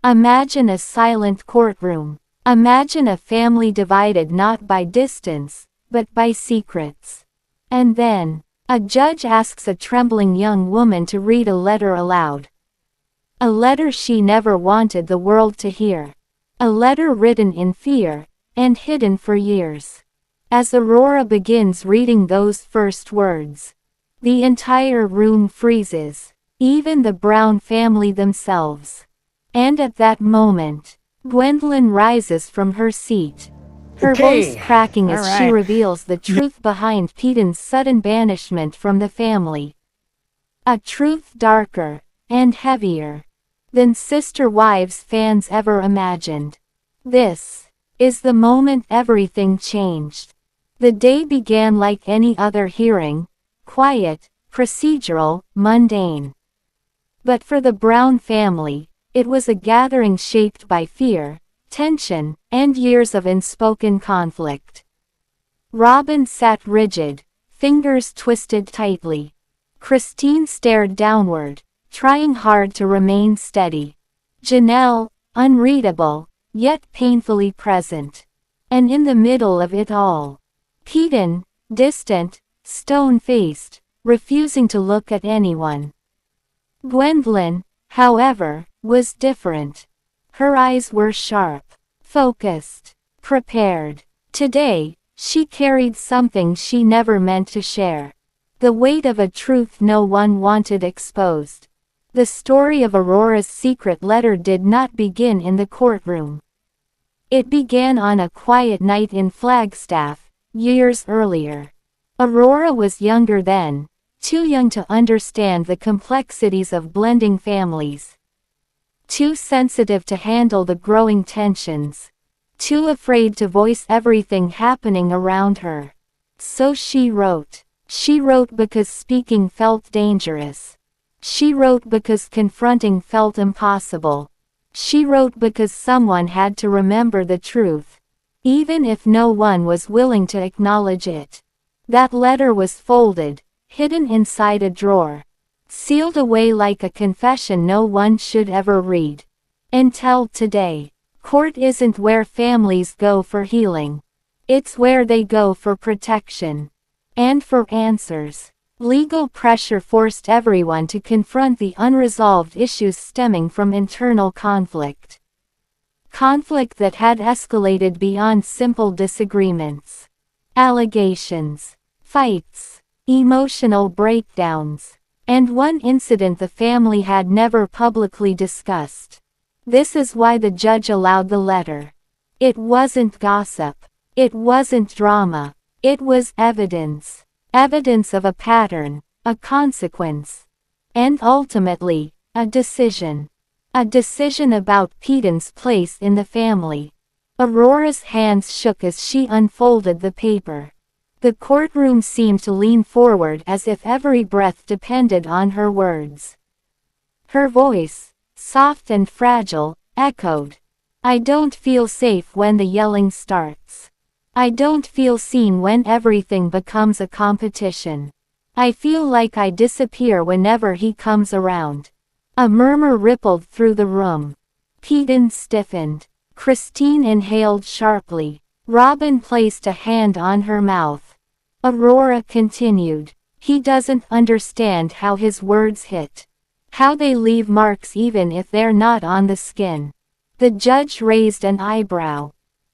Imagine a silent courtroom. Imagine a family divided not by distance, but by secrets. And then, a judge asks a trembling young woman to read a letter aloud. A letter she never wanted the world to hear. A letter written in fear, and hidden for years. As Aurora begins reading those first words, the entire room freezes, even the Brown family themselves. And at that moment, Gwendlyn rises from her seat, her voice cracking as she reveals the truth behind Paedon's sudden banishment from the family. A truth darker, and heavier, than Sister Wives fans ever imagined. This is the moment everything changed. The day began like any other hearing, quiet, procedural, mundane. But for the Brown family, it was a gathering shaped by fear, tension, and years of unspoken conflict. Robyn sat rigid, fingers twisted tightly. Christine stared downward, trying hard to remain steady. Janelle, unreadable, yet painfully present. And in the middle of it all, Paedon, distant, stone-faced, refusing to look at anyone. Gwendlyn, however, was different. Her eyes were sharp, focused, prepared. Today, she carried something she never meant to share. The weight of a truth no one wanted exposed. The story of Aurora's secret letter did not begin in the courtroom. It began on a quiet night in Flagstaff, years earlier. Aurora was younger then, too young to understand the complexities of blending families. Too sensitive to handle the growing tensions. Too afraid to voice everything happening around her. So she wrote. She wrote because speaking felt dangerous. She wrote because confronting felt impossible. She wrote because someone had to remember the truth, even if no one was willing to acknowledge it. That letter was folded, hidden inside a drawer, sealed away like a confession no one should ever read. Until today, court isn't where families go for healing. It's where they go for protection. And for answers. Legal pressure forced everyone to confront the unresolved issues stemming from internal conflict. Conflict that had escalated beyond simple disagreements. Allegations, fights, emotional breakdowns, and one incident the family had never publicly discussed. This is why the judge allowed the letter. It wasn't gossip. It wasn't drama. It was evidence. Evidence of a pattern, a consequence, and ultimately, a decision. A decision about Paedon's place in the family. Aurora's hands shook as she unfolded the paper. The courtroom seemed to lean forward as if every breath depended on her words. Her voice, soft and fragile, echoed. I don't feel safe when the yelling starts. I don't feel seen when everything becomes a competition. I feel like I disappear whenever he comes around. A murmur rippled through the room. Paedon stiffened. Christine inhaled sharply. Robyn placed a hand on her mouth. Aurora continued. He doesn't understand how his words hit. How they leave marks even if they're not on the skin. The judge raised an eyebrow.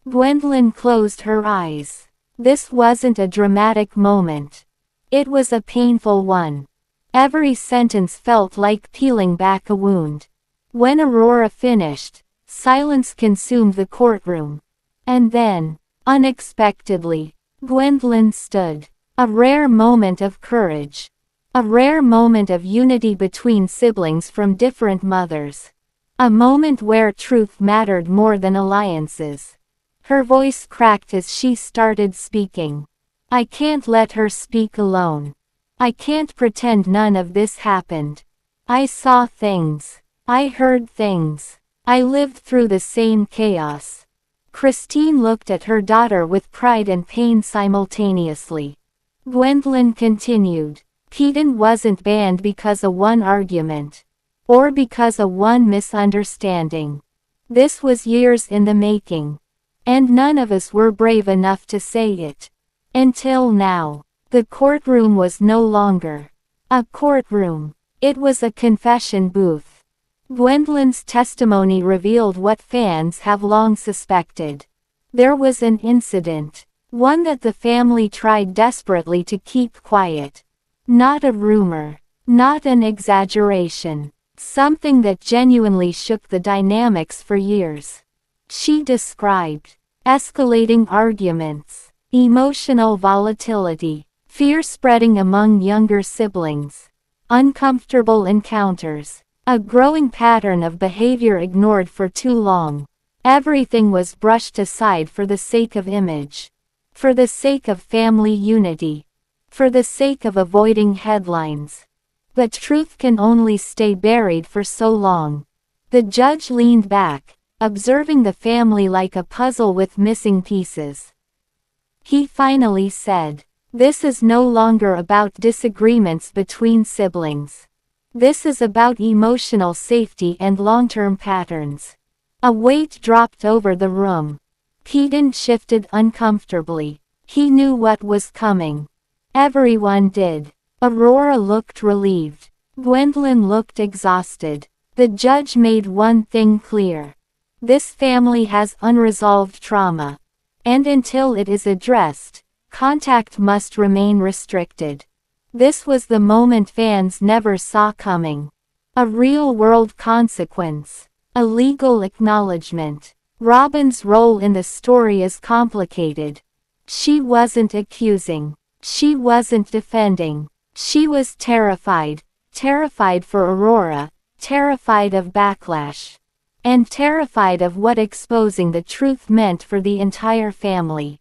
Gwendlyn closed her eyes. This wasn't a dramatic moment. It was a painful one. Every sentence felt like peeling back a wound. When Aurora finished, silence consumed the courtroom. And then, unexpectedly, Gwendlyn stood. A rare moment of courage. A rare moment of unity between siblings from different mothers. A moment where truth mattered more than alliances. Her voice cracked as she started speaking. I can't let her speak alone. I can't pretend none of this happened. I saw things. I heard things. I lived through the same chaos. Christine looked at her daughter with pride and pain simultaneously. Gwendlyn continued. Paedon wasn't banned because of one argument. Or because of one misunderstanding. This was years in the making. And none of us were brave enough to say it. Until now. The courtroom was no longer a courtroom. It was a confession booth. Gwendlyn's testimony revealed what fans have long suspected. There was an incident. One that the family tried desperately to keep quiet. Not a rumor. Not an exaggeration. Something that genuinely shook the dynamics for years. She described escalating arguments, emotional volatility, fear spreading among younger siblings, uncomfortable encounters, a growing pattern of behavior ignored for too long. Everything was brushed aside for the sake of image, for the sake of family unity, for the sake of avoiding headlines. But truth can only stay buried for so long. The judge leaned back, observing the family like a puzzle with missing pieces. He finally said, "This is no longer about disagreements between siblings. This is about emotional safety and long-term patterns." A weight dropped over the room. Paedon shifted uncomfortably. He knew what was coming. Everyone did. Aurora looked relieved. Gwendlyn looked exhausted. The judge made one thing clear. This family has unresolved trauma. And until it is addressed, contact must remain restricted. This was the moment fans never saw coming. A real-world consequence. A legal acknowledgement. Robyn's role in the story is complicated. She wasn't accusing. She wasn't defending. She was terrified. Terrified for Aurora. Terrified of backlash. And terrified of what exposing the truth meant for the entire family.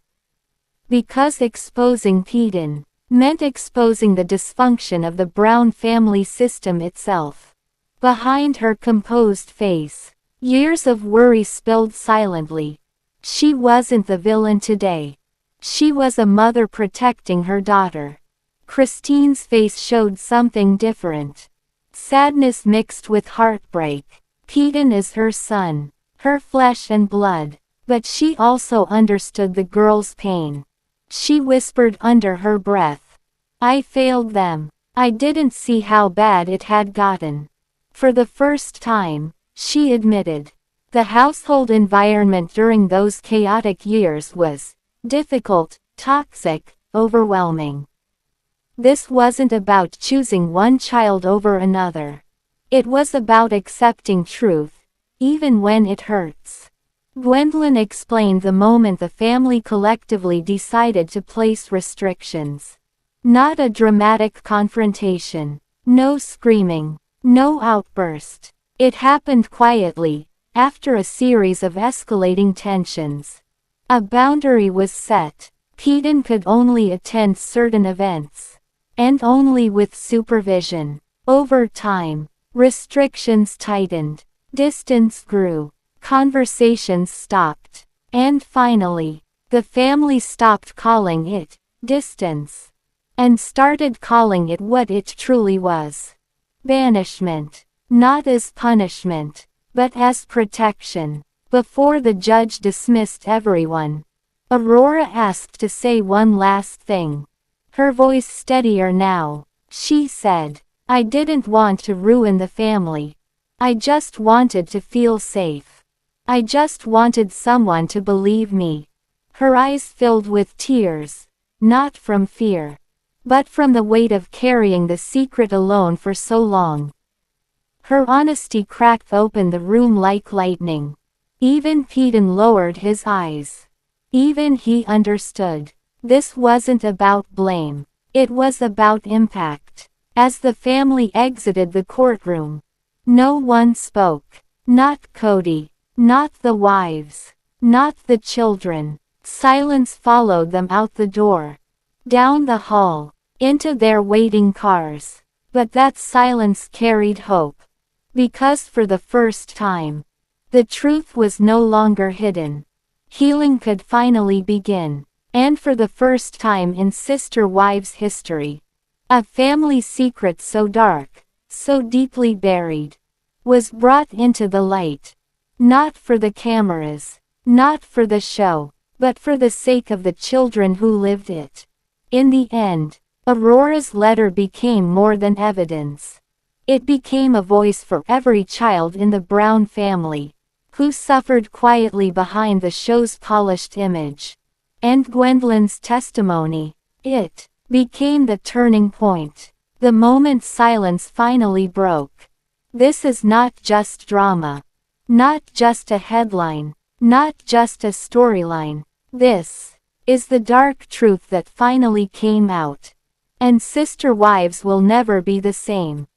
Because exposing Paedon meant exposing the dysfunction of the Brown family system itself. Behind her composed face, years of worry spilled silently. She wasn't the villain today. She was a mother protecting her daughter. Christine's face showed something different. Sadness mixed with heartbreak. Paedon is her son, her flesh and blood. But she also understood the girl's pain. She whispered under her breath, "I failed them. I didn't see how bad it had gotten." For the first time, she admitted, the household environment during those chaotic years was difficult, toxic, overwhelming. This wasn't about choosing one child over another. It was about accepting truth, even when it hurts. Gwendlyn explained the moment the family collectively decided to place restrictions. Not a dramatic confrontation. No screaming. No outburst. It happened quietly, after a series of escalating tensions. A boundary was set. Paedon could only attend certain events. And only with supervision. Over time, restrictions tightened. Distance grew. Conversations stopped. And finally, the family stopped calling it distance. And started calling it what it truly was. Banishment. Not as punishment, but as protection. Before the judge dismissed everyone, Aurora asked to say one last thing. Her voice steadier now. She said, "I didn't want to ruin the family. I just wanted to feel safe. I just wanted someone to believe me." Her eyes filled with tears, not from fear, but from the weight of carrying the secret alone for so long. Her honesty cracked open the room like lightning. Even Paedon lowered his eyes. Even he understood. This wasn't about blame. It was about impact. As the family exited the courtroom, no one spoke. Not Cody. Not the wives. Not the children. Silence followed them out the door. Down the hall. Into their waiting cars. But that silence carried hope. Because for the first time, the truth was no longer hidden. Healing could finally begin. And for the first time in sister wives' history, a family secret so dark, so deeply buried, was brought into the light. Not for the cameras. Not for the show. But for the sake of the children who lived it. In the end, Aurora's letter became more than evidence. It became a voice for every child in the Brown family, who suffered quietly behind the show's polished image. And Gwendlyn's testimony, it became the turning point. The moment silence finally broke. This is not just drama. Not just a headline. Not just a storyline. This is the dark truth that finally came out. And sister wives will never be the same.